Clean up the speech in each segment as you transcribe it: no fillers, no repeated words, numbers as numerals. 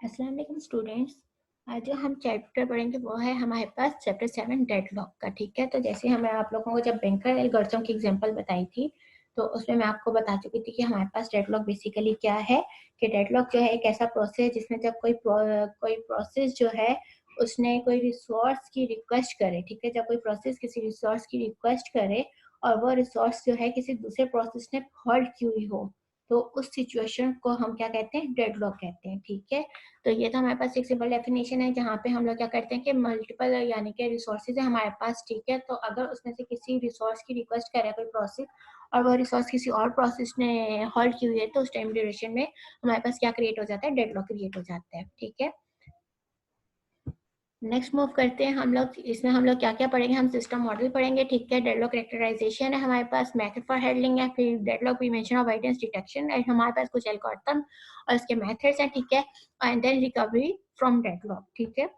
अस्सलाम वालेकुम स्टूडेंट्स। आज जो हम चैप्टर पढ़ेंगे वो है हमारे पास चैप्टर 7 डेडलॉक का। ठीक है, तो जैसे हमें आप लोगों को जब बैंकर एल्गोरिथम की एग्जांपल बताई थी तो उसमें मैं आपको बता चुकी थी कि हमारे पास डेडलॉक बेसिकली क्या है। कि डेडलॉक जो है एक ऐसा प्रोसेस है जिसमें जब कोई प्रोसेस जो है उसने कोई रिसोर्स की रिक्वेस्ट करे। ठीक है, जब कोई प्रोसेस किसी रिसोर्स की रिक्वेस्ट करे और वो रिसोर्स जो है किसी दूसरे प्रोसेस ने हॉल्ट की हुई हो, तो उस सिचुएशन को हम क्या कहते हैं, डेडलॉक कहते हैं। ठीक है, तो ये तो हमारे पास एक सिंपल डेफिनेशन है जहाँ पे हम लोग क्या करते हैं कि मल्टीपल यानी कि रिसोर्सेज है हमारे पास। ठीक है, तो अगर उसमें से किसी रिसोर्स की रिक्वेस्ट करे कोई प्रोसेस और वो रिसोर्स किसी और प्रोसेस ने हॉल्ट की हुई है, तो उस टाइम ड्यूरेशन में हमारे पास क्या क्रिएट हो जाता है, डेडलॉक क्रिएट हो जाता है। ठीक है, नेक्स्ट मूव करते हैं हम लोग। इसमें हम लोग क्या क्या पढ़ेंगे, हम सिस्टम मॉडल पढ़ेंगे। ठीक है, डेडलॉक कैरेक्टराइजेशन है हमारे पास, मेथड फॉर हैंडलिंग है, फिर डेडलॉक प्रिवेंशन अवॉइडेंस डिटेक्शन है हमारे पास, कुछ एल्गोरिथम और इसके मेथड्स हैं। ठीक है, and then recovery from deadlock. ठीक है,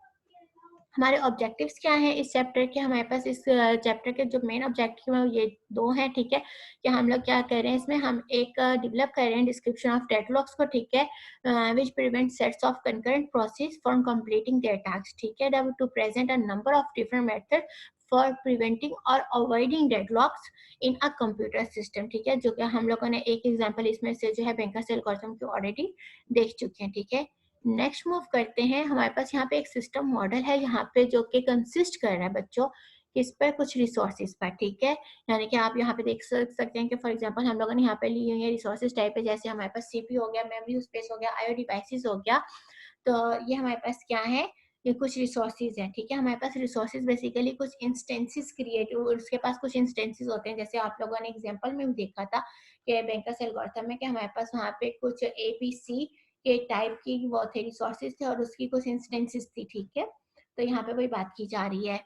हमारे ऑब्जेक्टिव्स क्या हैं इस चैप्टर के। हमारे पास इस चैप्टर के जो मेन ऑब्जेक्टिव है ये दो हैं। ठीक है, कि हम लोग क्या कर रहे हैं, इसमें हम एक डेवलप कर रहे हैं डिस्क्रिप्शन ऑफ डेडलॉक्स को। ठीक है, which prevent sets of concurrent process from completing their task. ठीक है, to present a number of different method for preventing और avoiding deadlocks in a computer system. ठीक है, जो कि हम लोगों ने एक एग्जांपल इसमें से जो है बैंकर्स एल्गोरिथम की ऑलरेडी देख चुके हैं। ठीक है, नेक्स्ट मूव करते हैं। हमारे पास यहाँ पे एक सिस्टम मॉडल है यहाँ पे जो कि कंसिस्ट कर रहा है बच्चों किस पर, कुछ रिसोर्सेज पर। ठीक है, यानी कि आप यहाँ पे देख सकते हैं कि फॉर एग्जांपल हम लोगों ने यहाँ पे ली हुई है रिसोर्सेज टाइप है, जैसे हमारे पास सीपीयू हो गया, मेमोरी स्पेस हो गया, आईओ डिवाइसेस हो गया। तो ये हमारे पास क्या है, ये कुछ रिसोर्सेज हैं। ठीक है, हमारे पास रिसोर्सेज बेसिकली कुछ इंस्टेंसेस क्रिएट, उसके पास कुछ इंस्टेंसेस होते हैं, जैसे आप लोगों ने एग्जांपल में भी देखा था कि बैंकर्स एल्गोरिथम में कि हमारे पास वहाँ पे कुछ एबीसी के टाइप की वो थे, रिसोर्सेज थे और उसकी कुछ इंस्टेंसेस थी। ठीक है, तो यहाँ पे वही बात की जा रही है।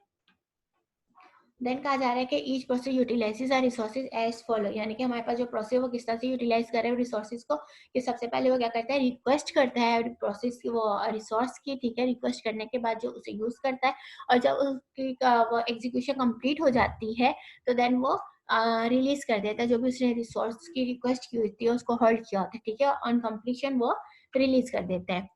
देन कहा जा रहा है कि each process utilises are resources as follow, यानी कि हमारे पास जो प्रोसेस वो किस तरह से यूटिलाइज कर रहे हैं रिसोर्सेज को, कि सबसे पहले वो क्या करता है, रिक्वेस्ट करता है प्रोसेस की, वो रिसोर्स की। ठीक है, रिक्वेस्ट करने के बाद जो उसे यूज करता है और जब उसकी वो एग्जीक्यूशन कंप्लीट हो जाती है तो देन वो रिलीज कर देता है जो भी उसने रिसोर्स की रिक्वेस्ट की हुई थी उसको होल्ड किया होता है। ठीक है, ऑन कंप्लीशन वो रिलीज कर देता है।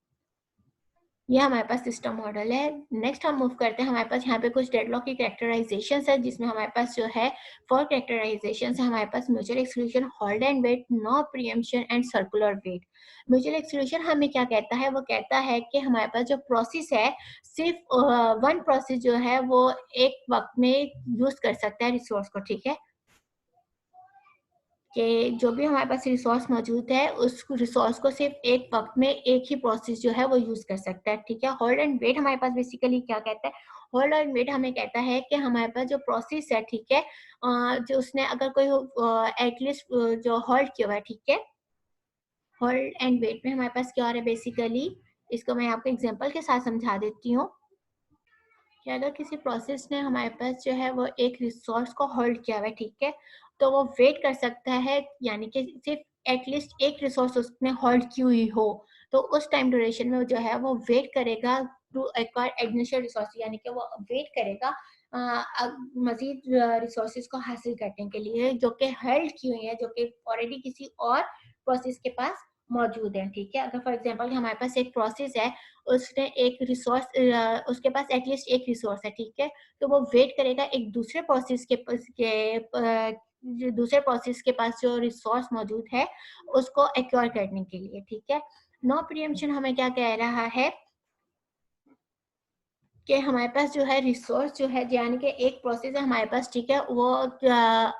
ये हमारे पास सिस्टम मॉडल है। नेक्स्ट हम मूव करते हैं, हमारे पास यहाँ पे कुछ डेडलॉक की कैरेक्टराइजेशन है, जिसमें हमारे पास जो है 4 कैरेक्टराइजेशन है हमारे पास, mutual exclusion, hold and wait, no preemption and circular wait. Mutual exclusion हमें क्या कहता है, वो कहता है कि हमारे पास जो प्रोसेस है सिर्फ वन प्रोसेस जो है वो एक वक्त में यूज कर सकता है रिसोर्स को। ठीक है, कि जो भी हमारे पास रिसोर्स मौजूद है उस रिसोर्स को सिर्फ एक वक्त में एक ही प्रोसेस जो है वो यूज कर सकता है। ठीक है, होल्ड एंड वेट हमारे पास बेसिकली क्या कहता है, होल्ड एंड वेट हमें कहता है कि हमारे पास जो प्रोसेस है, ठीक है, जो उसने अगर कोई एटलीस्ट जो होल्ड किया हुआ है, ठीक है, होल्ड एंड वेट में हमारे पास क्या हो रहा है बेसिकली, इसको मैं आपको एग्जांपल के साथ समझा देती हूँ कि अगर किसी प्रोसेस ने हमारे पास जो है वो एक रिसोर्स को होल्ड किया हुआ है, ठीक है, तो वो वेट कर सकता है, यानी कि सिर्फ एटलीस्ट एक रिसोर्स उसने होल्ड की हुई हो, तो उस टाइम ड्यूरेशन में जो है वो वेट करेगा टू एक्वायर एडिशनल रिसोर्स, यानी कि वो वेट करेगा मजीद रिसोर्सेज को हासिल करने के लिए जो कि होल्ड की हुई है, जो कि ऑलरेडी किसी और प्रोसेस के पास मौजूद है। ठीक है, अगर फॉर एग्जांपल हमारे पास एक प्रोसेस है, उसने एक रिसोर्स, उसके पास एटलीस्ट एक रिसोर्स है, ठीक है, तो वो वेट करेगा एक दूसरे प्रोसेस जो दूसरे प्रोसेस के पास जो रिसोर्स मौजूद है उसको एक्वायर करने के लिए। ठीक है, नो प्रीएम्पशन हमें क्या कह रहा है कि हमारे पास जो है रिसोर्स जो है, यानी कि एक प्रोसेस है हमारे पास, ठीक है, वो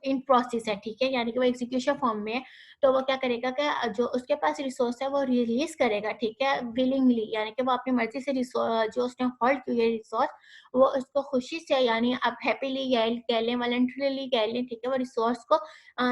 इन प्रोसेस है, ठीक है, यानी कि वो एग्जीक्यूशन फॉर्म में है, तो वो क्या करेगा कि जो उसके पास रिसोर्स है वो रिलीज करेगा, ठीक है, विलिंगली, यानी कि वो अपनी मर्जी से जो उसने होल्ड किया है रिसोर्स, वो उसको खुशी से, यानी आप हैप्पीली कह लें, वॉलंटरीली कह लें, ठीक है, वो रिसोर्स को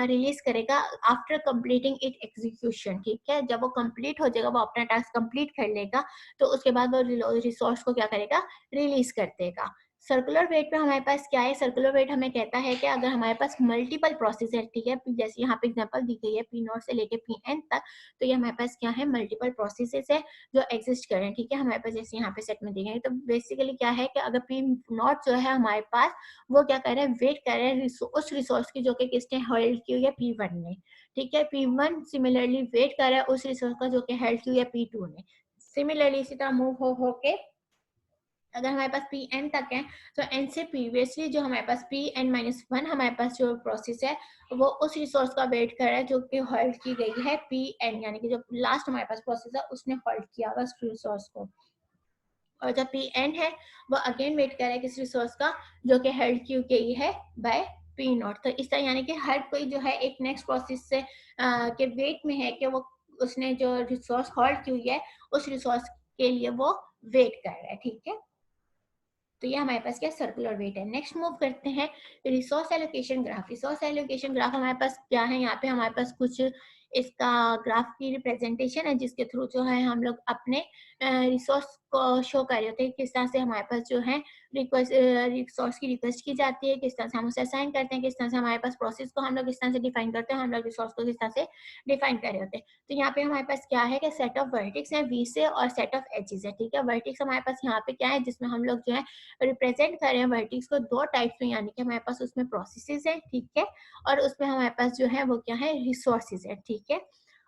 रिलीज करेगा आफ्टर कंप्लीटिंग इट एग्जीक्यूशन। ठीक है, जब वो कंप्लीट हो जाएगा, वो अपना टास्क कंप्लीट कर लेगा, तो उसके बाद वो रिसोर्स को क्या करेगा, रिलीज कर देगा। सर्कुलर वेट में हमारे पास क्या है, सर्कुलर वेट हमें कहता है कि अगर हमारे पास मल्टीपल प्रोसेस है, ठीक है, जैसे यहाँ पे एग्जांपल दी गई है पी नॉट से लेके पी एन तक, तो ये हमारे पास क्या है, मल्टीपल प्रोसेसेस है जो एग्जिस्ट कर रहे हैं। ठीक है, हमारे पास जैसे यहाँ पे सेट में दी गई है, तो बेसिकली क्या है कि अगर पी नॉट जो है हमारे पास, वो क्या कर रहे हैं, वेट कर रहे हैं उस रिसोर्स की जो कि किसने होल्ड की हुई है, पी वन ने। ठीक है, पी वन सिमिलरली वेट कर रहा है उस रिसोर्स का जो कि हेल्ड की हुई है पी टू ने। सिमिलरली इसी तरह मूव हो के अगर हमारे पास पी एन तक है तो एन से प्रीवियसली जो हमारे पास पी एन माइनस वन हमारे पास जो प्रोसेस है वो उस रिसोर्स का वेट कर रहा है जो कि होल्ड की गई है पी एन, यानी कि जो लास्ट हमारे पास प्रोसेस है उसने होल्ड किया हुआ उस रिसोर्स को। और जो पी एन है वो अगेन वेट कर रहा है किस रिसोर्स का जो कि होल्ड की गई है बाय पी नॉट। तो इस तरह यानी कि हर कोई जो है एक नेक्स्ट प्रोसेस से के वेट में है कि वो उसने जो रिसोर्स होल्ड की हुई है उस रिसोर्स के लिए वो वेट कर रहा है, ठीक है। तो ये हमारे पास क्या सर्कुलर वेट है। नेक्स्ट मूव करते हैं resource allocation graph. Resource allocation graph हमारे पास क्या है, यहाँ पे हमारे पास कुछ इसका ग्राफ की रिप्रेजेंटेशन है जिसके थ्रू जो है हम लोग अपने रिसोर्स को शो कर रहे होते हैं, किस तरह से हमारे पास जो है रिक्वेस्ट रिसोर्स की रिक्वेस्ट की जाती है, किस तरह से हम उसे असाइन करते हैं, किस तरह से हमारे पास प्रोसेस को हम लोग किस तरह से डिफाइन करते हैं, हम लोग रिसोर्स को किस तरह से डिफाइन कर रहे होते हैं। तो यहाँ पे हमारे पास क्या है कि सेट ऑफ वर्टिक्स है वी से और सेट ऑफ एजेस है, ठीक है। वर्टिक्स हमारे पास यहाँ पे क्या है जिसमें हम लोग जो है रिप्रेजेंट कर रहे हैं वर्टिक्स को दो टाइप्स में, यानी कि हमारे पास उसमें प्रोसेसेस है, ठीक है, और उसमें हमारे पास जो है वो क्या है रिसोर्सेज है, ठीक है।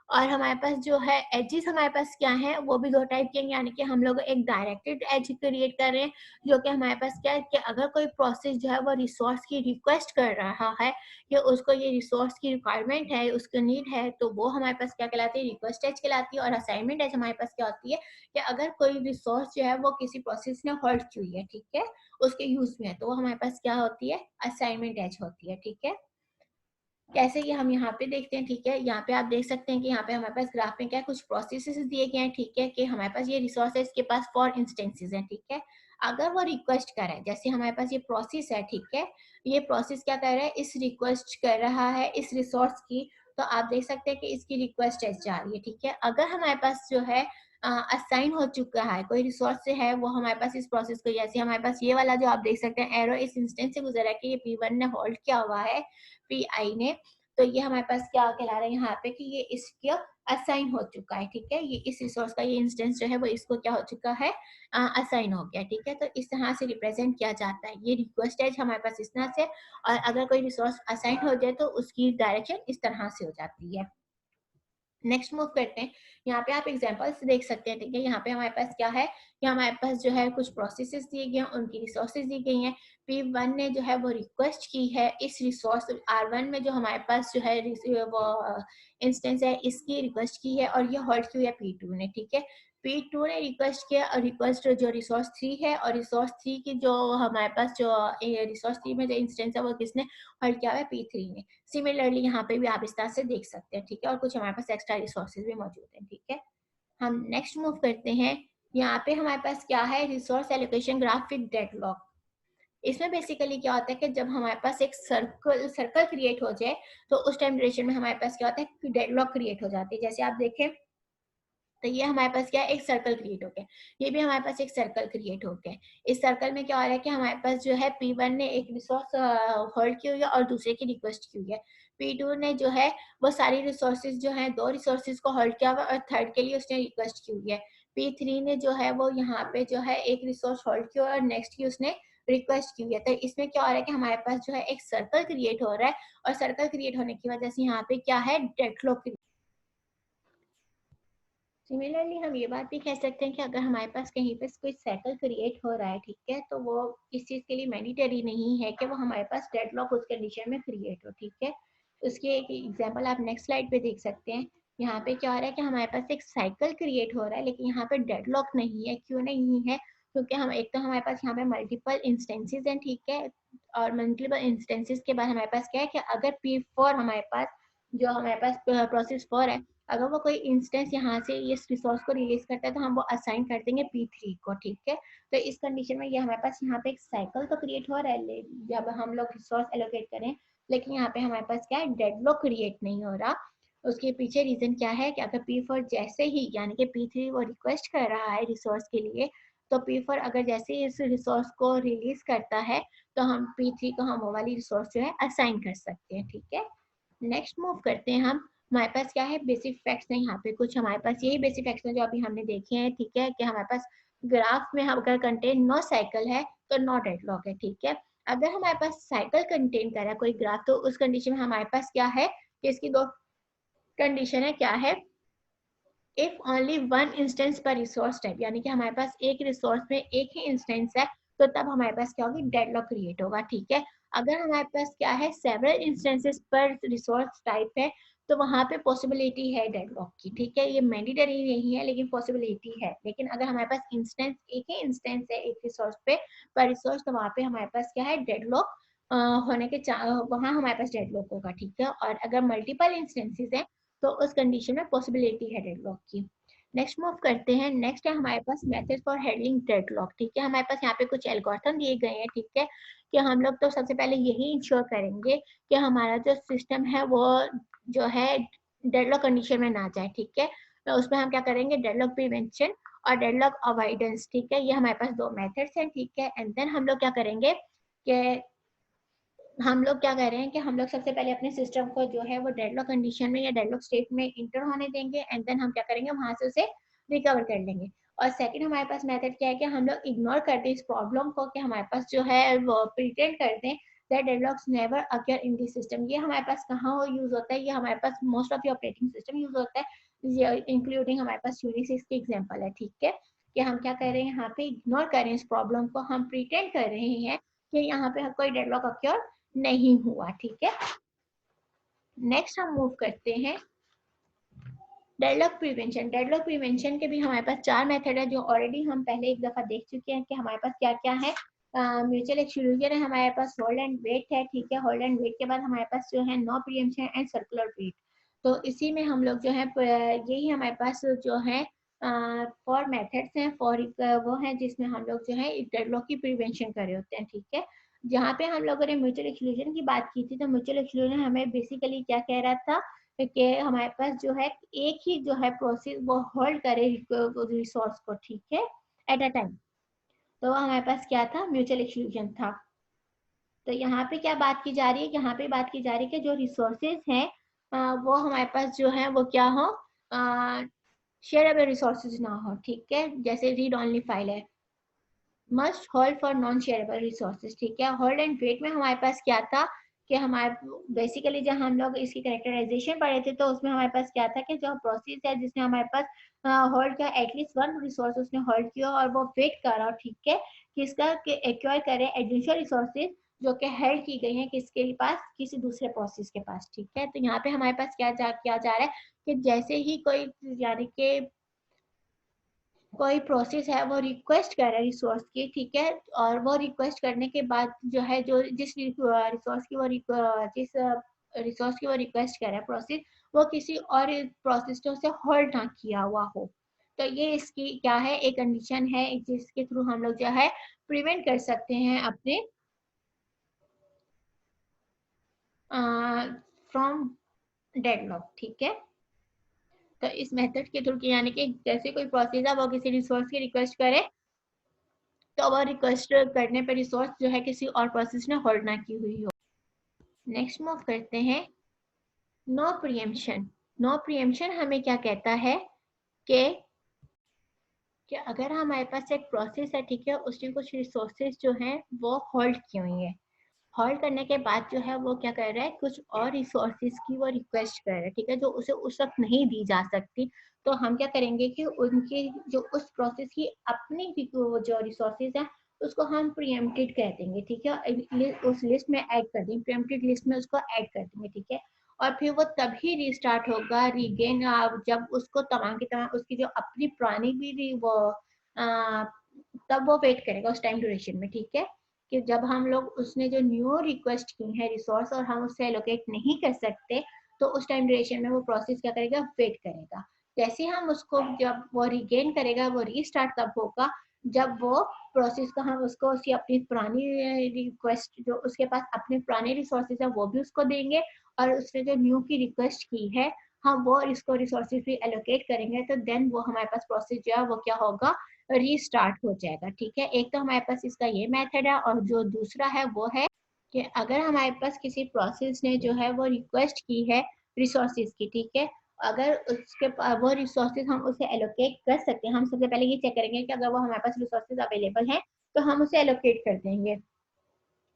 और हमारे पास जो है एजेस हमारे पास क्या है वो भी दो टाइप के, यानी कि हम लोग एक डायरेक्टेड एज क्रिएट कर रहे हैं जो कि हमारे पास क्या है कि अगर कोई प्रोसेस जो है वो रिसोर्स की रिक्वेस्ट कर रहा है कि उसको ये रिसोर्स की रिक्वायरमेंट है, उसको नीड है, तो वो हमारे पास क्या कहलाती है रिक्वेस्ट एज कहलाती है। और असाइनमेंट एज हमारे पास क्या होती है कि अगर कोई रिसोर्स जो है वो किसी प्रोसेस ने होल्ड की हुई है, ठीक है, उसके यूज में है, तो वो हमारे पास क्या होती है असाइनमेंट एज होती है, ठीक है। जैसे कि हम यहाँ पे देखते हैं, ठीक है, यहाँ पे आप देख सकते हैं कि यहाँ पे हमारे पास ग्राफ में क्या कुछ प्रोसेसेस दिए गए हैं, ठीक है, कि हमारे पास ये रिसोर्सेज के पास फॉर इंस्टेंसेस हैं, ठीक है। अगर वो रिक्वेस्ट कर रहा है, जैसे हमारे पास ये प्रोसेस है, ठीक है, ये प्रोसेस क्या कर रहा है इस रिक्वेस्ट कर रहा है इस रिसोर्स की, तो आप देख सकते हैं कि इसकी रिक्वेस्ट जा रही है, ठीक है। अगर हमारे पास जो है असाइन हो चुका है कोई रिसोर्स से है वो हमारे पास इस प्रोसेस को, जैसे हमारे पास ये वाला जो आप देख सकते हैं एरो इस इंस्टेंस से गुजरा है कि ये P1 ने होल्ड किया हुआ है Pi ने, तो ये हमारे पास क्या कहला रहा है यहाँ पे कि ये इसका असाइन हो चुका है, ठीक है, ये इस रिसोर्स का ये इंस्टेंस जो है वो इसको क्या हो चुका है असाइन हो गया, ठीक है। तो इस तरह से रिप्रेजेंट किया जाता है ये रिक्वेस्ट एज हमारे पास इस तरह से, और अगर कोई रिसोर्स असाइन हो जाए तो उसकी डायरेक्शन इस तरह से हो जाती है। नेक्स्ट मूव करते हैं, यहाँ पे आप एग्जांपल्स देख सकते हैं, ठीक है। यहाँ पे हमारे पास क्या है कि हमारे पास जो है कुछ प्रोसेसेस दिए गए हैं, उनकी रिसोर्सेज दी गई हैं। P1 ने जो है वो रिक्वेस्ट की है इस रिसोर्स R1 में जो हमारे पास जो है वो इंस्टेंस है इसकी रिक्वेस्ट की है और ये होल्ड की हुई है P2 ने, ठीक है। P2 ने रिक्वेस्ट किया और रिक्वेस्ट जो रिसोर्स 3 है और रिसोर्स 3 की जो हमारे पास जो रिसोर्स 3 में जो इंस्टेंस है वो किसने होल्ड किया हुआ है P3 ने। सिमिलरली यहाँ पे भी आप इस तरह से देख सकते हैं, ठीक है, और कुछ हमारे पास एक्स्ट्रा रिसोर्सेज भी मौजूद हैं, ठीक है। हम नेक्स्ट मूव करते हैं, यहाँ पे हमारे पास क्या है resource allocation graph with deadlock. इसमें बेसिकली क्या होता है कि जब हमारे पास एक सर्कल क्रिएट हो जाए तो उस टाइम ड्यूरेशन में हमारे पास क्या होता है डेडलॉक क्रिएट हो जाती है। जैसे आप देखें तो ये हमारे पास क्या है एक सर्कल क्रिएट हो गया, ये भी हमारे पास एक सर्कल क्रिएट हो गया। इस सर्कल में क्या हो रहा है कि हमारे पास जो है P1 ने एक रिसोर्स होल्ड की हुई है और दूसरे की रिक्वेस्ट की हुई है। P2 ने जो है वो सारी रिसोर्सेज जो है दो रिसोर्सेज को होल्ड किया हुआ और थर्ड के लिए उसने रिक्वेस्ट की हुई है। P3 ने जो है वो यहाँ पे जो है एक रिसोर्स होल्ड किया हुआ और नेक्स्ट की उसने रिक्वेस्ट की हुई है। तो इसमें क्या हो रहा है कि हमारे पास जो है एक सर्कल क्रिएट हो रहा है और सर्कल क्रिएट होने की वजह से यहाँ पे क्या है डेडलॉक। सिमिलरली हम ये बात भी कह सकते हैं कि अगर हमारे पास कहीं पे कोई साइकिल क्रिएट हो रहा है, ठीक है, तो वो इस चीज़ के लिए मैंडेटरी नहीं है कि वो हमारे पास डेडलॉक उस कंडीशन में क्रिएट हो, ठीक है। उसके एक एग्जांपल आप नेक्स्ट स्लाइड पे देख सकते हैं। यहाँ पे क्या हो रहा है कि हमारे पास एक साइकिल क्रिएट हो रहा है लेकिन यहाँ पे डेडलॉक नहीं है। क्यों नहीं है? क्योंकि हम एक तो हमारे पास यहाँ पे मल्टीपल इंस्टेंसेस हैं, ठीक है, और मल्टीपल इंस्टेंसेस के बाद हमारे पास क्या है कि अगर P4 हमारे पास जो हमारे पास प्रोसेस 4 है, अगर वो कोई इंस्टेंस यहाँ से इस रिसोर्स को रिलीज करता है तो हम वो असाइन कर देंगे P3 को, ठीक है। तो इस कंडीशन में ये हमारे पास यहाँ पे एक साइकिल तो क्रिएट हो रहा है जब हम लोग रिसोर्स एलोकेट करें, लेकिन यहाँ पे हमारे पास क्या है डेडलॉक क्रिएट नहीं हो रहा। उसके पीछे रीजन क्या है कि अगर P4 जैसे ही यानी कि P3 वो रिक्वेस्ट कर रहा है रिसोर्स के लिए, तो P4 अगर जैसे ही इस रिसोर्स को रिलीज करता है तो हम P3 को हम वो वाली रिसोर्स जो है असाइन कर सकते हैं, ठीक है। नेक्स्ट मूव करते हैं हम, हमारे पास क्या है बेसिक फैक्ट्स हैं। यहाँ पे कुछ हमारे पास यही बेसिक फैक्ट्स हैं जो अभी हमने देखे हैं, ठीक है, कि हमारे पास ग्राफ में अगर कंटेन नो साइकिल है तो नो डेडलॉक है, ठीक है। अगर हमारे पास साइकिल कंटेन कर रहा है कोई ग्राफ तो उस कंडीशन में हमारे पास क्या है कि इसकी दो कंडीशन है, क्या है इफ ओनली वन इंस्टेंस पर रिसोर्स टाइप, यानी कि हमारे पास एक रिसोर्स में एक ही इंस्टेंस है, तो तब हमारे पास क्या होगी, डेडलॉक क्रिएट होगा, ठीक है। अगर हमारे पास क्या है, सेवरल इंस्टेंसेस पर रिसोर्स टाइप है, तो वहां पे पॉसिबिलिटी है डेडलॉक की, ठीक है। ये मैंडेटरी नहीं है लेकिन पॉसिबिलिटी है। लेकिन अगर हमारे पास इंस्टेंस, एक ही इंस्टेंस है एक रिसोर्स पे पर रिसोर्स, तो वहां पे हमारे पास क्या है, डेडलॉक होने के वहां हमारे पास डेडलॉक होगा, ठीक है। और अगर मल्टीपल इंस्टेंसेस है तो उस कंडीशन में पॉसिबिलिटी है डेडलॉक की। नेक्स्ट मूव करते हैं। नेक्स्ट है हमारे पास मेथड फॉर हैंडलिंग डेडलॉक, ठीक है। हमारे पास यहाँ पे कुछ एल्गोरिथम दिए गए हैं, ठीक है, कि हम लोग तो सबसे पहले यही इंश्योर करेंगे कि हमारा जो सिस्टम है वो जो है डेडलॉक कंडीशन में ना जाए, ठीक है। तो उसमें हम क्या करेंगे, डेडलॉक प्रिवेंशन और डेडलॉक अवॉइडेंस, ठीक है। ये हमारे पास दो मेथड्स हैं, ठीक है। एंड देन हम लोग क्या करेंगे कि हम लोग क्या कर रहे हैं कि हम लोग सबसे पहले अपने सिस्टम को जो है वो डेडलॉक कंडीशन में या डेडलॉक स्टेट में इंटर होने देंगे, एंड देन हम क्या करेंगे, वहां से उसे रिकवर कर लेंगे। और सेकंड हमारे पास मेथड क्या है कि हम लोग इग्नोर कर दें इस प्रॉब्लम को, कि हमारे पास जो है वो प्रिटेंड कर दें that deadlocks never occur in this system. ये हमारे पास कहाँ यूज होता है, ये हमारे पास most of the operating system use होता है, इंक्लूडिंग हमारे पास यूनिक्स की एग्जाम्पल है, ठीक है। कि हम क्या कर रहे हैं, यहाँ पे इग्नोर करें इस प्रॉब्लम को, हम प्रिटेंड कर रहे हैं कि यहाँ पे कोई डेडलॉक अक्योर नहीं हुआ, ठीक है। नेक्स्ट हम मूव करते हैं डेडलॉक प्रिवेंशन। डेडलॉक प्रिवेंशन के भी हमारे पास चार मेथड है, जो ऑलरेडी हम पहले एक दफा देख चुके हैं कि हमारे पास क्या क्या है। म्यूचुअल एक्सक्लूजन है हमारे पास, होल्ड एंड वेट है, ठीक है। होल्ड एंड वेट के बाद हमारे पास जो है no preemption and circular wait. तो इसी में हम लोग जो है यही हमारे पास जो है फॉर मेथड्स हैं, फॉर वो है जिसमें हम लोग जो है डेडलॉक की प्रिवेंशन कर रहे होते हैं, ठीक है। जहाँ पे हम लोगों ने म्यूचुअल एक्सक्लूजन की बात की थी, तो म्यूचुअल एक्सक्लूजन हमें बेसिकली क्या कह रहा था कि हमारे पास जो है एक ही जो है प्रोसेस वो होल्ड करे रिसोर्स को, ठीक है, एट अ टाइम। तो हमारे पास क्या था, म्यूचुअल एक्सक्लूजन था। तो यहाँ पे क्या बात की जा रही है, यहाँ पे बात की जा रही है कि जो रिसोर्सेज हैं वो हमारे पास जो है वो क्या हो, शेयरेबल रिसोर्सेज ना हो, ठीक है। जैसे रीड ओनली फाइल है, must hold for non shareable resources, ठीक है। होल्ड एंड वेट में हमारे पास क्या था कि हमारे बेसिकली जब हम लोग इसकी कैरेक्टराइजेशन पढ़े थे, तो उसमें हमारे पास क्या था कि जो प्रोसेस है जिसने हमारे पास होल्ड किया, एटलीस्ट वन रिसोर्स उसने होल्ड किया और वो वेट करा, ठीक है, किसका एक्वायर करे एडिशनल रिसोर्सेज जो कि हेल्ड की गई है किसके पास, किसी दूसरे प्रोसेस के पास, ठीक है। तो यहाँ पे हमारे पास क्या जा रहा है कि जैसे ही कोई यानी कि कोई प्रोसेस है वो रिक्वेस्ट कर रहा है रिसोर्स की, ठीक है। और वो रिक्वेस्ट करने के बाद जो है जो जिस रिसोर्स की वो जिस रिसोर्स की वो रिक्वेस्ट कर रहा है प्रोसेस, वो किसी और प्रोसेस से होल्ड ना किया हुआ हो। तो ये इसकी क्या है, एक कंडीशन है जिसके थ्रू हम लोग जो है प्रिवेंट कर सकते हैं अपने फ्रॉम डेडलॉक, ठीक है। तो इस मेथड के थ्रू यानी कि जैसे कोई प्रोसेस है वो किसी रिसोर्स की रिक्वेस्ट करे, तो वो रिक्वेस्ट करने पर रिसोर्स जो है किसी और प्रोसेस ने होल्ड ना की हुई हो। नेक्स्ट मूव करते हैं नो प्रियम्पशन। नो प्रियम्पशन हमें क्या कहता है कि अगर हमारे पास एक प्रोसेस है, ठीक है, उसने कुछ रिसोर्सेज जो हैं वो होल्ड की हुई है, होल्ड करने के बाद जो है वो क्या कर रहा है, कुछ और रिसोर्सेज की वो रिक्वेस्ट कर रहा है, ठीक है, जो उसे उस वक्त नहीं दी जा सकती। तो हम क्या करेंगे कि उनकी जो उस प्रोसेस की अपनी जो रिसोर्सेज है उसको हम प्रीएम्प्टेड कह देंगे, ठीक है, उस लिस्ट में ऐड कर देंगे, प्रीएम्प्टेड लिस्ट में उसको ऐड कर देंगे, ठीक है। और फिर वो तभी रिस्टार्ट होगा रीगेन, जब उसको तमाम की तमाम उसकी जो अपनी पुरानी भी वो आ, तब वो वेट करेगा उस टाइम ड्यूरेशन में, ठीक है। कि जब हम लोग उसने जो न्यू रिक्वेस्ट की है रिसोर्स और हम उससे एलोकेट नहीं कर सकते, तो उस टाइम ड्यूरेशन में वो प्रोसेस क्या करेगा, वेट करेगा। जैसे हम उसको जब वो रिगेन करेगा, वो रीस्टार्ट तब होगा जब वो प्रोसेस को हम उसको उसकी अपनी पुरानी रिक्वेस्ट जो उसके पास अपने पुराने रिसोर्सेज है वो भी उसको देंगे, और उसने जो न्यू की रिक्वेस्ट की है हम वो इसको रिसोर्सेज भी एलोकेट करेंगे, तो देन वो हमारे पास प्रोसेस जो है वो क्या होगा, रीस्टार्ट हो जाएगा, ठीक है। एक तो हमारे पास इसका ये मेथड है, और जो दूसरा है वो है कि अगर हमारे पास किसी प्रोसेस ने जो है वो रिक्वेस्ट की है रिसोर्सेज की, ठीक है, अगर उसके वो रिसोर्सेज हम उसे एलोकेट कर सकते हैं, हम सबसे पहले ये चेक करेंगे कि अगर वो हमारे पास रिसोर्सेज अवेलेबल हैं तो हम उसे एलोकेट कर देंगे।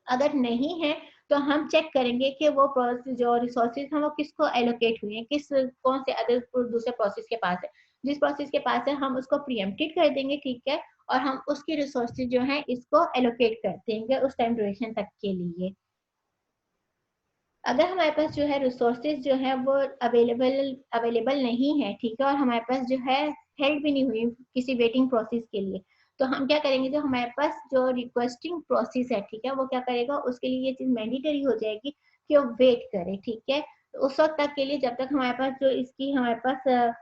अगर नहीं है तो हम चेक करेंगे कि वो प्रोसेस जो रिसोर्सेज हैं वो किसको एलोकेट हुए हैं, किस कौन से अदर दूसरे प्रोसेस के पास है। जिस प्रोसेस के पास है हम उसको प्रीएम्प्टेड कर देंगे, ठीक है, और हम उसकी रिसोर्सेज जो है इसको एलोकेट कर देंगे उस टाइम ड्यूरेशन तक के लिए। अगर हमारे पास जो है रिसोर्सेज जो है वो अवेलेबल नहीं है, ठीक है, और हमारे पास जो है हेल्ड भी नहीं हुई किसी वेटिंग प्रोसेस के लिए, तो हम क्या करेंगे, जो हमारे पास जो रिक्वेस्टिंग प्रोसेस है, ठीक है, वो क्या करेगा, उसके लिए ये चीज मैंडेटरी हो जाएगी कि वो वेट करे, ठीक है, तो उस वक्त तक के लिए जब तक हमारे पास जो इसकी हमारे पास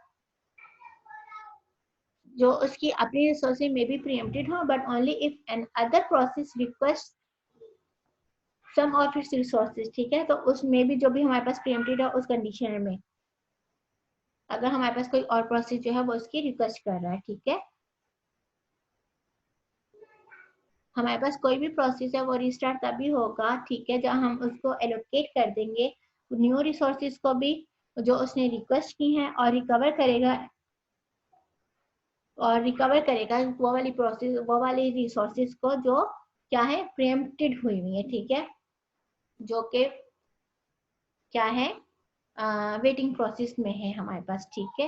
जो उसकी अपनी रिसोर्सेज में भी प्रीएम्प्टेड हो, but only if an other process request some of its resources, ठीक है, तो उसमें भी जो भी हमारे पास प्रीएम्प्टेड है उस कंडीशन में अगर हमारे पास कोई और प्रोसेस जो है वो उसकी रिक्वेस्ट कर रहा है, ठीक है, हमारे पास कोई भी प्रोसेस है वो रिस्टार्ट तभी होगा, ठीक है, जब हम उसको एलोकेट कर देंगे न्यू रिसोर्सेज को भी जो उसने रिक्वेस्ट की है, और रिकवर करेगा वो वाली प्रोसेस, वो वाली रिसोर्सेज को जो क्या है प्रीएम्प्टेड हुई हुई है, ठीक है, जो कि क्या है वेटिंग प्रोसेस में है हमारे पास, ठीक है।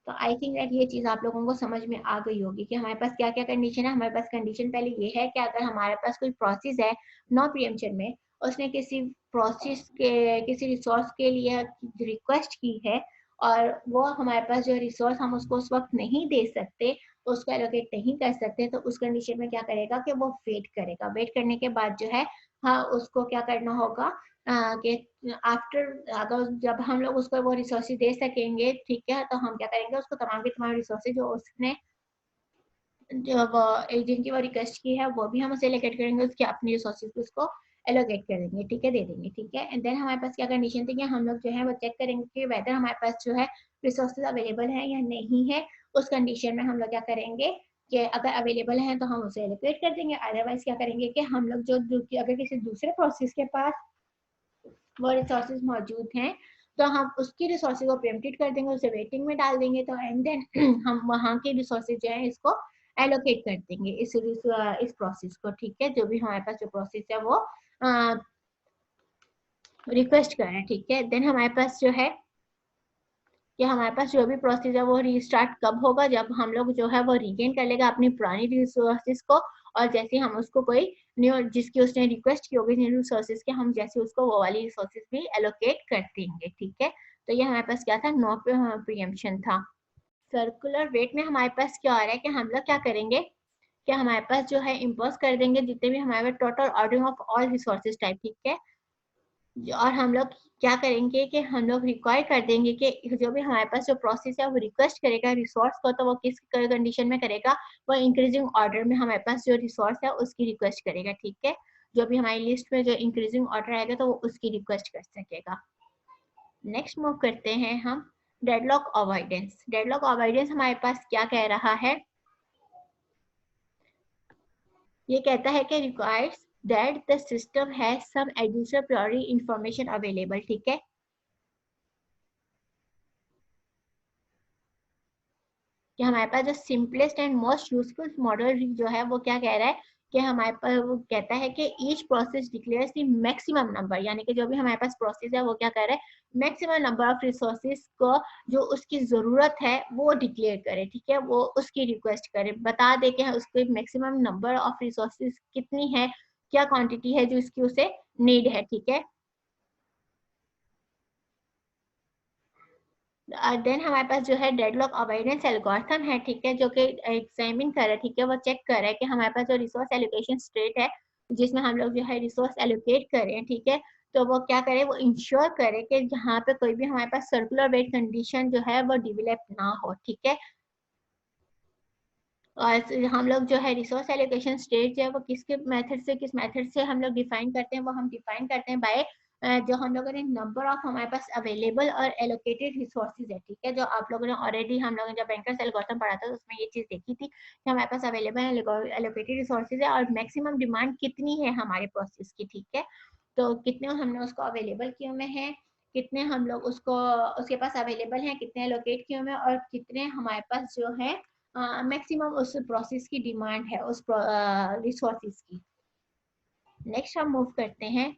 तो आई थिंक दैट ये चीज आप लोगों को समझ में आ गई होगी कि हमारे पास क्या क्या कंडीशन है। हमारे पास कंडीशन पहले ये है कि अगर हमारे पास कोई प्रोसेस है नो प्रीएम्पशन में, उसने किसी प्रोसेस के किसी रिसोर्स के लिए रिक्वेस्ट की है और वो हमारे पास जो रिसोर्स हम उसको उस वक्त नहीं दे सकते, उसको एलोकेट नहीं कर सकते, तो उस कंडीशन में क्या करेगा कि वो वेट करेगा। वेट करने के बाद जो है हाँ उसको क्या करना होगा कि आफ्टर अगर जब हम लोग उसको वो रिसोर्सेज दे सकेंगे, ठीक है, तो हम क्या करेंगे उसको तमाम के तमाम रिसोर्सेज जो उसने जो वो जिनकी वो रिक्वेस्ट की है वो भी हम उसे एलोकेट करेंगे, उसकी अपनी रिसोर्सेज उसको एलोकेट कर देंगे, ठीक है, दे देंगे, ठीक है। एंड देन हमारे पास क्या कंडीशन थी कि हम लोग जो है वो चेक करेंगे कि वेदर हमारे पास जो है रिसोर्सेज अवेलेबल है या नहीं है। उस कंडीशन में हम लोग क्या करेंगे कि अगर अवेलेबल है तो हम उसे एलोकेट कर देंगे, अदरवाइज क्या करेंगे कि हम लोग जो अगर किसी दूसरे प्रोसेस के पास वो रिसोर्सेज मौजूद हैं तो हम उसकी रिसोर्सेज को प्रीएम्प्टेड कर देंगे, उसे वेटिंग में डाल देंगे, तो एंड देन हम वहाँ के रिसोर्सेज जो है इसको एलोकेट कर देंगे इस प्रोसेस को, ठीक है, जो भी हमारे पास जो प्रोसेस है वो रिक्वेस्ट कर रहे हैं, ठीक है। देन हमारे पास जो है कि हमारे पास जो भी प्रोसेस है वो रीस्टार्ट कब होगा, जब हम लोग जो है वो रीगेन कर लेगा अपनी पुरानी रिसोर्सेज को, और जैसे हम उसको कोई न्यू जिसकी उसने रिक्वेस्ट की होगी न्यू रिसोर्सेज के, हम जैसे उसको वो वाली रिसोर्सेज भी एलोकेट कर देंगे, ठीक है। तो ये हमारे पास क्या था, नो प्रीएम्पशन था। सर्कुलर वेट में हमारे पास क्या आ रहा है कि हम लोग क्या करेंगे कि हमारे पास जो है इम्पोज कर देंगे जितने भी हमारे total ordering of all resources type, ठीक है, और हम लोग क्या करेंगे कि हम लोग रिक्वायर कर देंगे कि जो भी हमारे पास जो प्रोसेस है वो रिक्वेस्ट करेगा रिसोर्स को, तो वो किस कंडीशन में करेगा, वो इंक्रीजिंग ऑर्डर में हमारे पास जो रिसोर्स है उसकी रिक्वेस्ट करेगा, ठीक है, जो भी हमारी लिस्ट में जो इंक्रीजिंग ऑर्डर आएगा तो वो उसकी रिक्वेस्ट कर सकेगा। नेक्स्ट मूव करते हैं हम डेडलॉक अवॉइडेंस। डेडलॉक अवॉइडेंस हमारे पास क्या कह रहा है, ये कहता है कि requires that the system has some additional priority information available, ठीक है, कि हमारे पास जो simplest and most useful model जो है वो क्या कह रहा है कि हमारे पास वो कहता है कि each process declares the maximum number, यानी कि जो भी हमारे पास प्रोसेस है वो क्या कर रहा है मैक्सिमम नंबर ऑफ रिसोर्सेज को जो उसकी जरूरत है वो डिक्लेयर करे, ठीक है, वो उसकी रिक्वेस्ट करे, बता दे कि उसको मैक्सिमम नंबर ऑफ रिसोर्सेज कितनी है, क्या क्वांटिटी है जो इसकी उसे नीड है, ठीक है। देन हमारे पास जो है डेडलॉक अवॉइडेंस एल्गोरिथम है, ठीक है, जो कि एग्जामिन कर रहा है, ठीक है, वो चेक कर रहा है कि हमारे पास जो रिसोर्स एलोकेशन स्टेट है जिसमें हम लोग जो है रिसोर्स एलोकेट करें, ठीक है, तो वो क्या करे, वो इंश्योर करे कि जहाँ पे कोई भी हमारे पास सर्कुलर वेट कंडीशन जो है वो डेवलप ना हो, ठीक है। और हम लोग जो है रिसोर्स एलोकेशन स्टेट जो है वो किस मेथड से हम लोग डिफाइन करते हैं, वो हम डिफाइन करते हैं बाय जो हम लोगों ने नंबर ऑफ हमारे पास अवेलेबल और एलोकेटेड रिसोर्सेज है, ठीक है, जो आप लोगों ने ऑलरेडी हम लोगों ने जब बैंकर्स एल्गोरिथम पढ़ा था तो उसमें ये चीज देखी थी कि हमारे पास अवेलेबल एलोकेटेड रिसोर्सेज है और मैक्सिमम डिमांड कितनी है हमारे प्रोसेस की, ठीक है, तो कितने हमने उसको अवेलेबल किए हुए हैं, कितने हम लोग उसको उसके पास अवेलेबल हैं, कितने एलोकेट किए हुए हैं, और कितने हमारे पास जो है मैक्सिमम उस प्रोसेस की डिमांड है उस रिसोर्सेज की। नेक्स्ट हम मूव करते हैं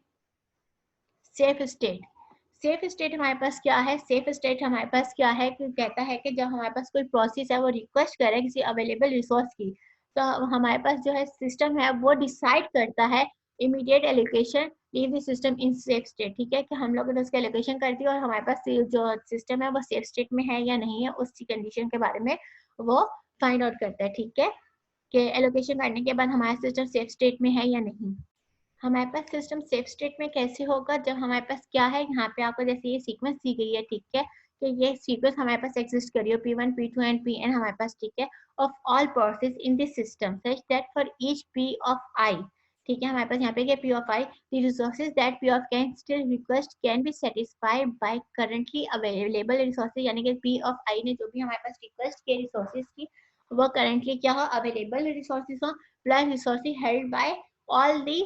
सेफ स्टेट। सेफ स्टेट हमारे पास क्या है? सेफ स्टेट हमारे पास क्या है कि कहता है कि जब हमारे पास कोई प्रोसेस है वो रिक्वेस्ट करे किसी अवेलेबल रिसोर्स की, तो हमारे पास जो है सिस्टम है वो डिसाइड करता है immediate allocation leave the system in safe state. ठीक है, कि हम लोग उसका एलोकेशन करती है और हमारे पास जो सिस्टम है वो सेफ स्टेट में है या नहीं है, उसकी कंडीशन के बारे में वो फाइंड आउट करता है। ठीक है, कि एलोकेशन करने के बाद हमारा सिस्टम सेफ स्टेट में है या नहीं। हमारे पास सिस्टम सेफ स्टेट में कैसे होगा? जब हमारे पास क्या है, यहाँ पे आपको जैसे ये सीक्वेंस दी गई है, ठीक है, कि ये सीक्वेंस हमारे पास एग्जिस्ट करी हो P1, P2 एंड Pn हमारे पास, ठीक है, of all process in this system such that for each P of I, ठीक है, हमारे पास यहाँ पे P of I the resources that P of can still request can be satisfied by currently available resources, यानी कि P of I ने जो भी हमारे पास रिक्वेस्ट के रिसोर्सेज की वो करंटली क्या हो, अवेलेबल रिसोर्सेज हो, plus resources held by all the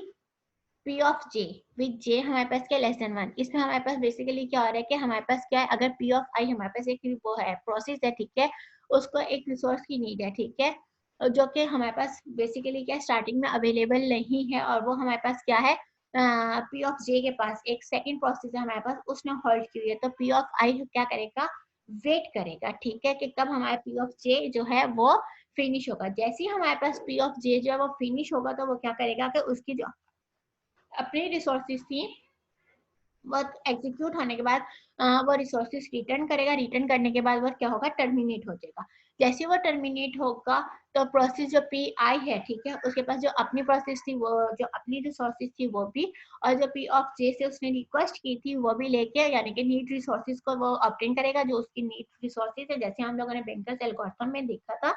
P of j with j हमारे पास क्या लेस देन 1। इसमें हमारे पास बेसिकली क्या हो रहा है कि हमारे पास क्या है, अगर P of I हमारे पास एक वो है प्रोसेस है, ठीक है, उसको एक रिसोर्स की नीड है, ठीक है, जो कि हमारे पास बेसिकली क्या स्टार्टिंग में अवेलेबल नहीं है, और वो हमारे पास क्या है P of j के पास एक सेकेंड प्रोसेस है हमारे पास, उसने होल्ड की हुई है, तो P of I क्या करेगा, वेट करेगा, ठीक है, कि कब हमारा P of j जो है वो फिनिश होगा। जैसे ही हमारे पास P of j जो है वो फिनिश होगा तो वो क्या करेगा कि उसकी जो अपनी रिसोर्सेज थी वो एग्जीक्यूट होने के बाद वो रिसोर्सेज रिटर्न करेगा, रिटर्न करने के बाद वो क्या होगा, टर्मिनेट हो जाएगा। जैसे वो टर्मिनेट होगा तो प्रोसेस जो पी आई है, ठीक है, उसके पास जो अपनी प्रोसेस थी वो जो अपनी रिसोर्सेज थी वो भी, और जो पी ऑफ जे से उसने रिक्वेस्ट की थी वो भी लेके, यानी कि नीड रिसोर्सेज को वो ऑब्टेन करेगा जो उसकी नीड रिसोर्सेज है। जैसे हम लोगों ने बैंकर्स एल्गोरिथम में देखा था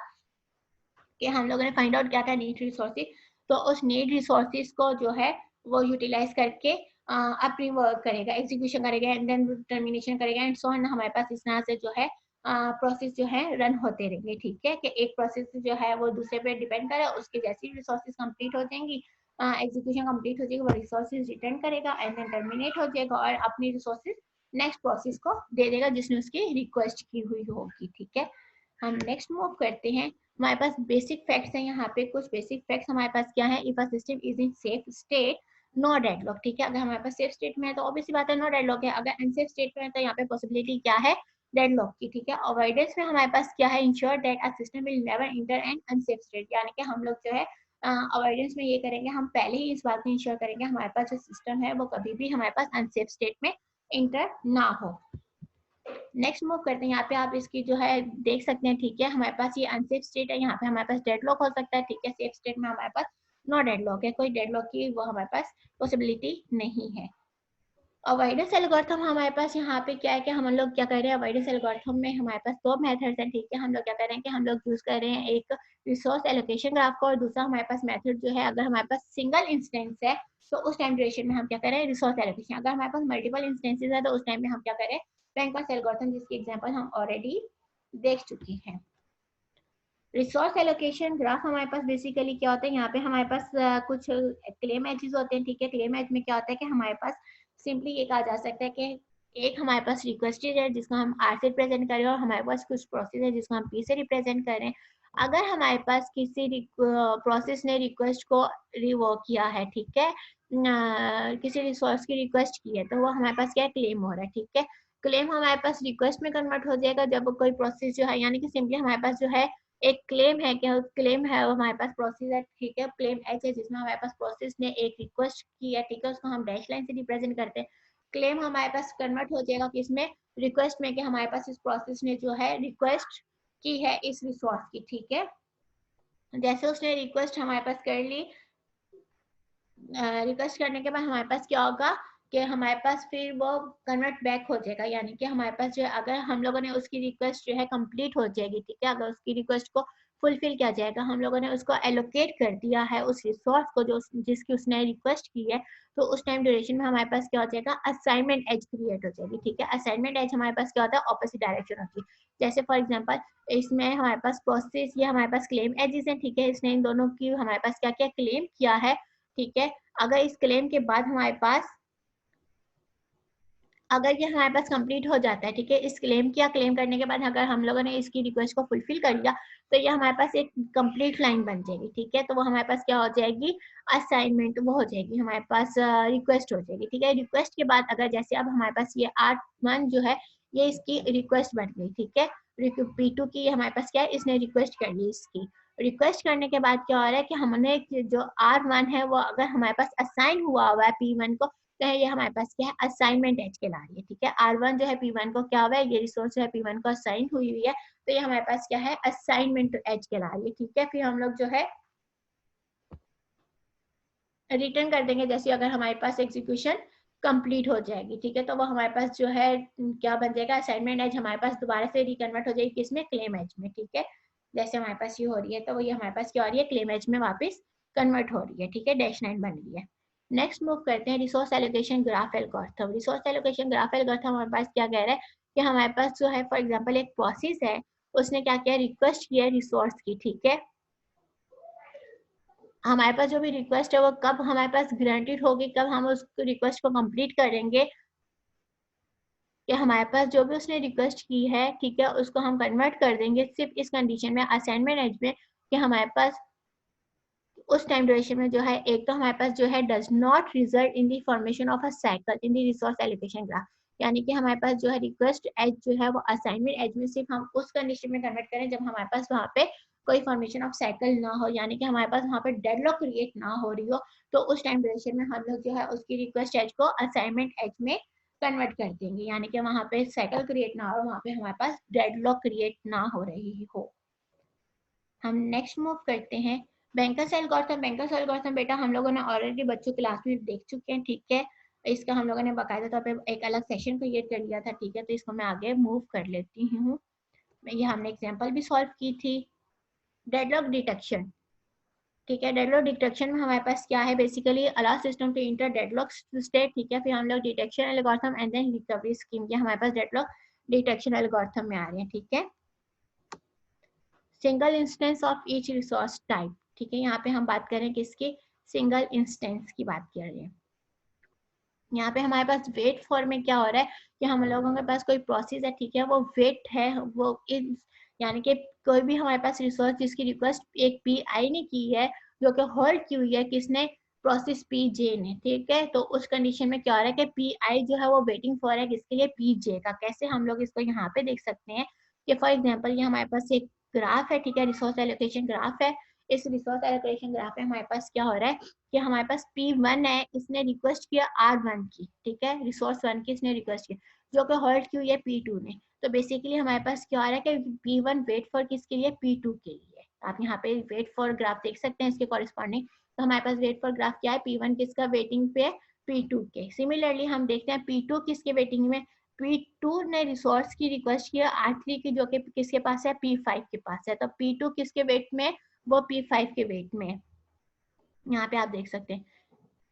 कि हम लोगों ने फाइंड आउट किया था नीड रिसोर्सेज, तो उस नीड रिसोर्सेज को जो है वो यूटिलाइज करके अपनी वर्क करेगा, एग्जीक्यूशन करेगा एंड देन टर्मिनेशन करेगा एंड सो ऑन। हमारे पास इस तरह से जो है प्रोसेस जो है रन होते रहेंगे, ठीक है, कि एक प्रोसेस जो है वो दूसरे पे डिपेंड करे, उसके जैसी रिसोर्सेज कंप्लीट हो जाएंगी, एग्जीक्यूशन कंप्लीट हो जाएगी, वो रिसोर्सेज रिटर्न करेगा एंड देन टर्मिनेट हो जाएगा और अपनी रिसोर्सेज नेक्स्ट प्रोसेस को दे देगा जिसने उसकी रिक्वेस्ट की हुई होगी। ठीक है, हम नेक्स्ट मूव करते हैं। हमारे पास बेसिक फैक्ट्स हैं, यहाँ पे कुछ बेसिक फैक्ट्स हमारे पास क्या है, if a system is in safe state no deadlock. ठीक है, अगर हमारे पास सेफ स्टेट में है तो ऑब्वियसली बात है नो डेडलॉक है, अगर अनसेफ स्टेट में है तो यहाँ पे पॉसिबिलिटी क्या है, डेडलॉक की। ठीक है, अवॉइडेंस में हमारे पास क्या है, ensure that a system will never enter an unsafe state, यानी कि हम लोग जो है अवॉइडेंस में ये करेंगे, हम पहले ही इस बात को इंश्योर करेंगे हमारे पास जो सिस्टम है वो कभी भी हमारे पास अनसेफ स्टेट में इंटर ना हो। नेक्स्ट मूव करते हैं, यहाँ पे आप इसकी जो है देख सकते हैं, ठीक है, हमारे पास ये अनसेफ स्टेट है, यहाँ पे हमारे पास डेडलॉक हो सकता है, ठीक है, सेफ स्टेट में हमारे पास नो डेडलॉक है, कोई डेडलॉक की वो हमारे पास पॉसिबिलिटी नहीं है। अवॉइडेंस एल्गोरिथम हमारे पास यहाँ पे क्या है कि हम लोग क्या कर रहे हैं, अवॉइडेंस एल्गोरिथम में हमारे पास दो मेथड्स हैं, ठीक है, हम लोग क्या कर रहे हैं कि हम लोग यूज कर रहे हैं एक रिसोर्स एलोकेशन ग्राफ को, और दूसरा हमारे पास मेथड जो है, अगर हमारे पास सिंगल इंस्टेंस है तो उस टाइम ड्यूरेशन में हम क्या करें, रिसोर्स एलोकेशन, अगर हमारे पास मल्टीपल इंस्टेंसेस है तो उस टाइम में हम क्या करें, बैंकर्स एल्गोरिथम, जिसकी एग्जांपल हम ऑलरेडी देख चुके हैं। रिसोर्स एलोकेशन ग्राफ हमारे पास बेसिकली क्या होता है, यहाँ पे हमारे पास कुछ क्लेम एजेस होते हैं, ठीक है, क्लेम एज में क्या होता है कि हमारे पास सिंपली ये कहा जा सकता है कि एक हमारे पास रिक्वेस्टेड है जिसको हम आर से रिप्रेजेंट कर रहे हैं और हमारे पास कुछ प्रोसेस है जिसको हम पी से रिप्रेजेंट कर रहे हैं। अगर हमारे पास किसी प्रोसेस ने रिक्वेस्ट को रिवोक किया है, ठीक है, किसी रिसोर्स की रिक्वेस्ट की है, तो वो हमारे पास क्या क्लेम हो रहा है, ठीक है, क्लेम हमारे पास रिक्वेस्ट में कन्वर्ट हो जाएगा जब कोई प्रोसेस जो है, यानी कि सिंपली हमारे पास जो है एक क्लेम है, क्या क्लेम है वो हमारे पास प्रोसेस है, ठीक है, क्लेम एच है जिसमें हमारे पास प्रोसेस ने एक रिक्वेस्ट की है, ठीक है, उसको हम डैश लाइन से रिप्रेजेंट करते हैं। क्लेम हमारे पास कन्वर्ट हो जाएगा किसमें, रिक्वेस्ट में, कि हमारे पास इस प्रोसेस ने जो है रिक्वेस्ट की है इस रिसोर्स की। ठीक है, जैसे उसने रिक्वेस्ट हमारे पास कर ली, रिक्वेस्ट करने के बाद हमारे पास क्या होगा कि हमारे पास फिर वो कन्वर्ट बैक हो जाएगा, यानी कि हमारे पास जो है अगर हम लोगों ने उसकी रिक्वेस्ट जो है कंप्लीट हो जाएगी, ठीक है, अगर उसकी रिक्वेस्ट को फुलफिल किया जाएगा, हम लोगों ने उसको एलोकेट कर दिया है उस रिसोर्स को जो जिसकी उसने रिक्वेस्ट की है, तो उस टाइम ड्यूरेशन में हमारे पास क्या हो जाएगा, असाइनमेंट एज क्रिएट हो जाएगी। ठीक है, असाइनमेंट एज हमारे पास क्या होता है, ऑपोजिट डायरेक्शन होती है। जैसे फॉर एग्जाम्पल इसमें हमारे पास प्रोसेस, ये हमारे पास क्लेम एजेस हैं, ठीक है, इसने इन दोनों की हमारे पास क्या क्या क्लेम किया है, ठीक है, अगर इस क्लेम के बाद हमारे पास अगर ये हमारे पास कंप्लीट हो जाता है, ठीक है, इस क्लेम किया, क्लेम करने के बाद अगर हम लोगों ने इसकी रिक्वेस्ट को फुलफिल कर लिया तो ये हमारे पास एक कंप्लीट लाइन बन जाएगी, ठीक है। तो वो हमारे पास क्या हो जाएगी, असाइनमेंट वो हो जाएगी, हमारे पास रिक्वेस्ट हो जाएगी, ठीक है। रिक्वेस्ट के बाद अगर जैसे अब हमारे पास ये R1 जो है ये इसकी रिक्वेस्ट बन गई, ठीक है। P2 की हमारे पास क्या है, इसने रिक्वेस्ट कर ली, इसकी रिक्वेस्ट करने के बाद क्या हो रहा है कि हमने जो R1 है वो अगर हमारे पास असाइन हुआ हुआ है P1 को, तो ये हमारे पास क्या है, असाइनमेंट एज कहला रही है, ठीक है। R1 जो है P1 को क्या हुआ है, ये रिसोर्स जो है P1 को असाइन हुई हुई है, तो ये हमारे पास क्या है, असाइनमेंट एज कहला रही है, ठीक है। फिर हम लोग जो है रिटर्न कर देंगे जैसे अगर हमारे पास एग्जीक्यूशन कंप्लीट हो जाएगी, ठीक है। तो वो हमारे पास जो है क्या बन जाएगा, असाइनमेंट एज हमारे पास दोबारा से रिकन्वर्ट हो जाएगी किसमें, क्लेम एज में, ठीक है। जैसे हमारे पास ये हो रही है तो वो ये हमारे पास क्या हो रही है, क्लेम एज में वापस कन्वर्ट हो रही है, ठीक है, -9 बन रही है। नेक्स्ट मूव करते हैं resource allocation graph algorithm. Resource allocation graph algorithm हमारे पास क्या कह रहा है कि हमारे पास जो है फॉर एग्जांपल एक प्रोसेस है, उसने क्या किया, रिक्वेस्ट किया रिसोर्स की, ठीक है। हमारे पास जो भी रिक्वेस्ट है वो कब हमारे पास ग्रांटेड होगी, कब हम उस रिक्वेस्ट को कंप्लीट करेंगे, कि हमारे पास जो भी उसने रिक्वेस्ट की है, ठीक है, उसको हम कन्वर्ट कर देंगे सिर्फ इस कंडीशन में, असाइनमेंट एज में, कि हमारे पास उस टाइम ड्यूरेशन में जो है एक तो हमारे पास जो है does not result in the formation of a cycle in the resource allocation graph, यानी कि हमारे पास जो है रिक्वेस्ट एज जो है वो असाइनमेंट एज में सिर्फ हम उस कंडीशन में कन्वर्ट करें जब हमारे पास वहाँ पे कोई फॉर्मेशन ऑफ साइकिल ना हो, यानी कि हमारे पास वहाँ पे डेडलॉक क्रिएट ना हो रही हो, तो उस टाइम ड्यूरेशन में हम लोग जो है उसकी रिक्वेस्ट एज को असाइनमेंट एज में कन्वर्ट कर देंगे, यानी कि वहाँ पे साइकिल क्रिएट ना हो, वहाँ पे हमारे पास डेडलॉक क्रिएट ना हो रही हो। हम नेक्स्ट मूव करते हैं बैंकर्स एल्गोरिथम। बैंकर्स एल्गोरिथम बेटा हम लोगों ने ऑलरेडी बच्चों क्लास में देख चुके हैं, ठीक है। इसका हम लोगों ने बाकायदा तौर पे एक अलग सेशन क्रिएट कर लिया था, ठीक है। तो इसको मैं आगे मूव कर लेती हूँ। ये हमने एग्जांपल भी सॉल्व की थी। डेडलॉक डिटेक्शन, ठीक है। डेडलॉक डिटेक्शन में हमारे पास क्या है, basically allow system to enter deadlock state, ठीक है। फिर हम लोग detection algorithm and then recovery scheme, ये हमारे पास डेडलॉक डिटेक्शन एल्गोरिथम में आ रहे हैं, ठीक है। Single instance of each resource type, ठीक है। यहाँ पे हम बात करें किसकी, सिंगल इंस्टेंस की बात कर रहे हैं। यहाँ पे हमारे पास वेट फॉर में क्या हो रहा है कि हम लोगों के पास कोई प्रोसेस है, ठीक है, वो वेट है, वो यानी कि कोई भी हमारे पास रिसोर्स जिसकी रिक्वेस्ट एक पी आई ने की है, जो कि होल्ड की हुई है किसने, प्रोसेस पी जे ने, ठीक है। तो उस कंडीशन में क्या हो रहा है कि पी आई जो है वो वेटिंग फॉर है किसके लिए, पी जे का। कैसे हम लोग इसको यहाँ पे देख सकते हैं कि फॉर एग्जाम्पल ये हमारे पास एक ग्राफ है, ठीक है, रिसोर्स एलोकेशन ग्राफ है। इस रिसोर्स एलोकेशन ग्राफ में हमारे पास क्या हो रहा है कि हमारे पास P1 है, इसने रिक्वेस्ट किया R1 की, ठीक है, रिसोर्स 1 की इसने रिक्वेस्ट की, जो कि होल्ड की हुई है P2 ने। तो बेसिकली हमारे पास क्या आ रहा है कि P1 वेट फॉर किसके लिए, P2 के लिए। आप यहाँ पे वेट फॉर ग्राफ देख सकते हैं इसके कॉरेस्पॉन्डिंग। तो हमारे पास वेट फॉर ग्राफ क्या है, P1 किसका वेटिंग पे है, P2 के। सिमिलरली हम देखते हैं P2 किसके वेटिंग में, P2 ने रिसोर्स की रिक्वेस्ट किया R3 की, जो कि किसके पास है, P5 के पास है। तो P2 किसके वेट में, वो P5 के वेट में है। यहाँ पे आप देख सकते हैं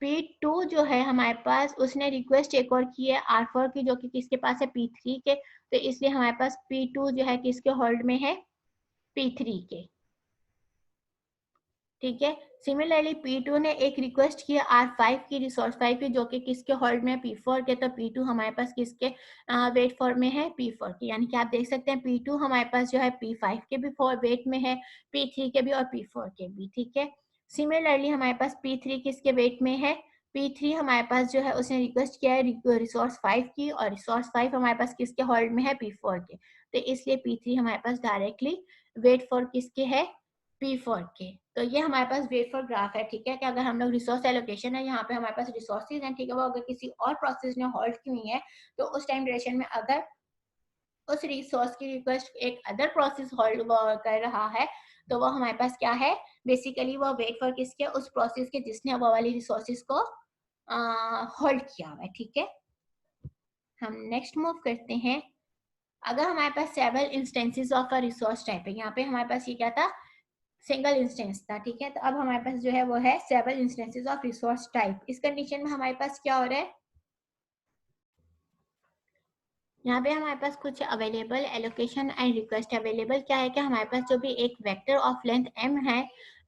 P2 जो है हमारे पास, उसने रिक्वेस्ट एक और की है R4 की, जो कि किसके पास है, P3 के। तो इसलिए हमारे पास P2 जो है किसके होल्ड में है, P3 के, ठीक है। सिमिलरली P2 ने एक रिक्वेस्ट की R5 की, रिसोर्स 5 की, जो कि किसके होल्ड में है, P4 के। तो P2 हमारे पास किसके वेट फॉर में है, P4 के। यानी कि आप देख सकते हैं P2 हमारे पास जो है P5 के भी वेट में है, P3 के भी और P4 के भी, ठीक है। सिमिलरली हमारे पास P3 किसके वेट में है, P3 हमारे पास जो है उसने रिक्वेस्ट किया है रिसोर्स 5 की, और रिसोर्स 5 हमारे पास किसके होल्ड में है, P4 के। तो इसलिए P3 हमारे पास डायरेक्टली वेट फॉर किसके है, P4 के। तो ये हमारे पास वेट फॉर ग्राफ है, ठीक है। कि अगर हम लोग रिसोर्स एलोकेशन है, यहाँ पे हमारे पास रिसोर्सेज हैं, ठीक है, वो अगर किसी और प्रोसेस ने होल्ड की हुई है, तो उस टाइम ड्यूरेशन में अगर उस रिसोर्स की रिक्वेस्ट एक अदर प्रोसेस होल्ड कर रहा है, तो वो हमारे पास क्या है, बेसिकली वो वेट फॉर किसके, उस प्रोसेस के जिसने वो वाली रिसोर्सेज को होल्ड किया हुआ है, ठीक है। हम नेक्स्ट मूव करते हैं। अगर हमारे पास several instances of a resource type है, यहाँ पे हमारे पास ये क्या था, सिंगल इंस्टेंस था, ठीक है। तो अब हमारे पास जो है वो है several instances of resource type. इस कंडीशन में हमारे पास क्या हो रहा है, यहाँ पे हमारे पास कुछ available allocation and request. Available क्या है कि हमारे पास जो भी एक वेक्टर ऑफ लेंथ m है,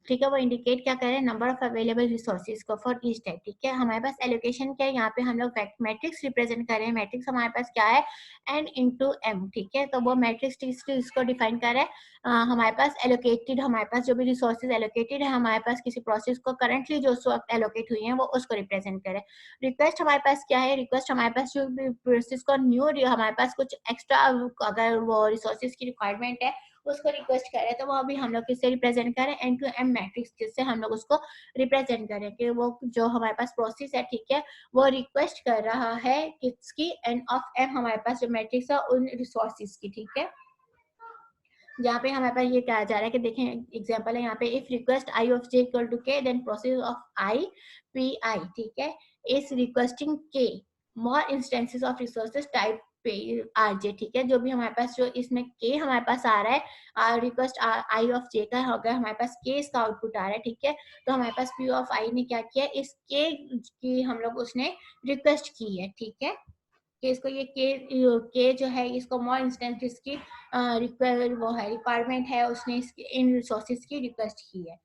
ठीक है, वो इंडिकेट क्या करें, नंबर ऑफ अवेलेबल रिसोर्सेज को फॉर ईच टाइप। ठीक है, हमारे पास एलोकेशन क्या है, यहाँ पे हम लोग मैट्रिक्स रिप्रेजेंट कर रहे हैं। मैट्रिक्स हमारे पास क्या है, n इंटू m। ठीक है, तो वो मैट्रिक्स इसको डिफाइन कर रहा है। हमारे पास एलोकेटेड, हमारे पास जो भी रिसोर्सेज एलोकेटेड है हमारे पास किसी प्रोसेस को करंटली जो उस वक्त एलोकेट हुई है वो उसको रिप्रेजेंट करे। रिक्वेस्ट हमारे पास क्या है, रिक्वेस्ट हमारे पास जो प्रोसेस को न्यू, हमारे पास कुछ एक्स्ट्रा अगर वो रिसोर्सेज की रिक्वायरमेंट है उसको रिक्वेस्ट करें तो वो अभी हम लोग किससे रिप्रेजेंट करें, एन टू एम मैट्रिक्स जिससे हम लोग उसको रिप्रेजेंट करें कि वो जो हमारे पास प्रोसेस है, ठीक है, वो रिक्वेस्ट कर रहा है किसकी, एन ऑफ एम हमारे पास जो मैट्रिक्स है उन रिसोर्सेज की। ठीक है, जहाँ पे हमारे पास ये कहा जा रहा है कि देखें एग्जांपल है यहाँ पे, if request I of J equal to K then process of I P I. ठीक है, is requesting K more instances of resources type पे आर जे। ठीक है, जो भी हमारे पास जो इसमें के हमारे पास आ रहा है, रिक्वेस्ट आई ऑफ जे का होगा, हमारे पास के इसका आउटपुट आ रहा है। ठीक है, तो हमारे पास पी ऑफ आई ने क्या किया, इस के की हम लोग उसने रिक्वेस्ट की है। ठीक है, कि इसको ये के जो है इसको मोर इंस्टेंस इसकी वो है रिक्वायरमेंट है, उसने इसके इन रिसोर्सेज की रिक्वेस्ट की है।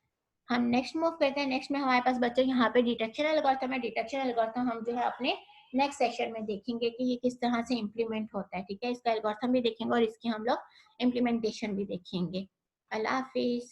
हम नेक्स्ट मूव करते हैं। नेक्स्ट में हमारे पास बच्चों यहाँ पे डिटेक्शन एल्गोरिथम है। डिटेक्शन एल्गोरिथम हम जो है अपने नेक्स्ट सेशन में देखेंगे कि ये किस तरह से इम्प्लीमेंट होता है। ठीक है, इसका एल्गोरिथम भी देखेंगे और इसकी हम लोग इम्प्लीमेंटेशन भी देखेंगे। अल्लाह हाफिज।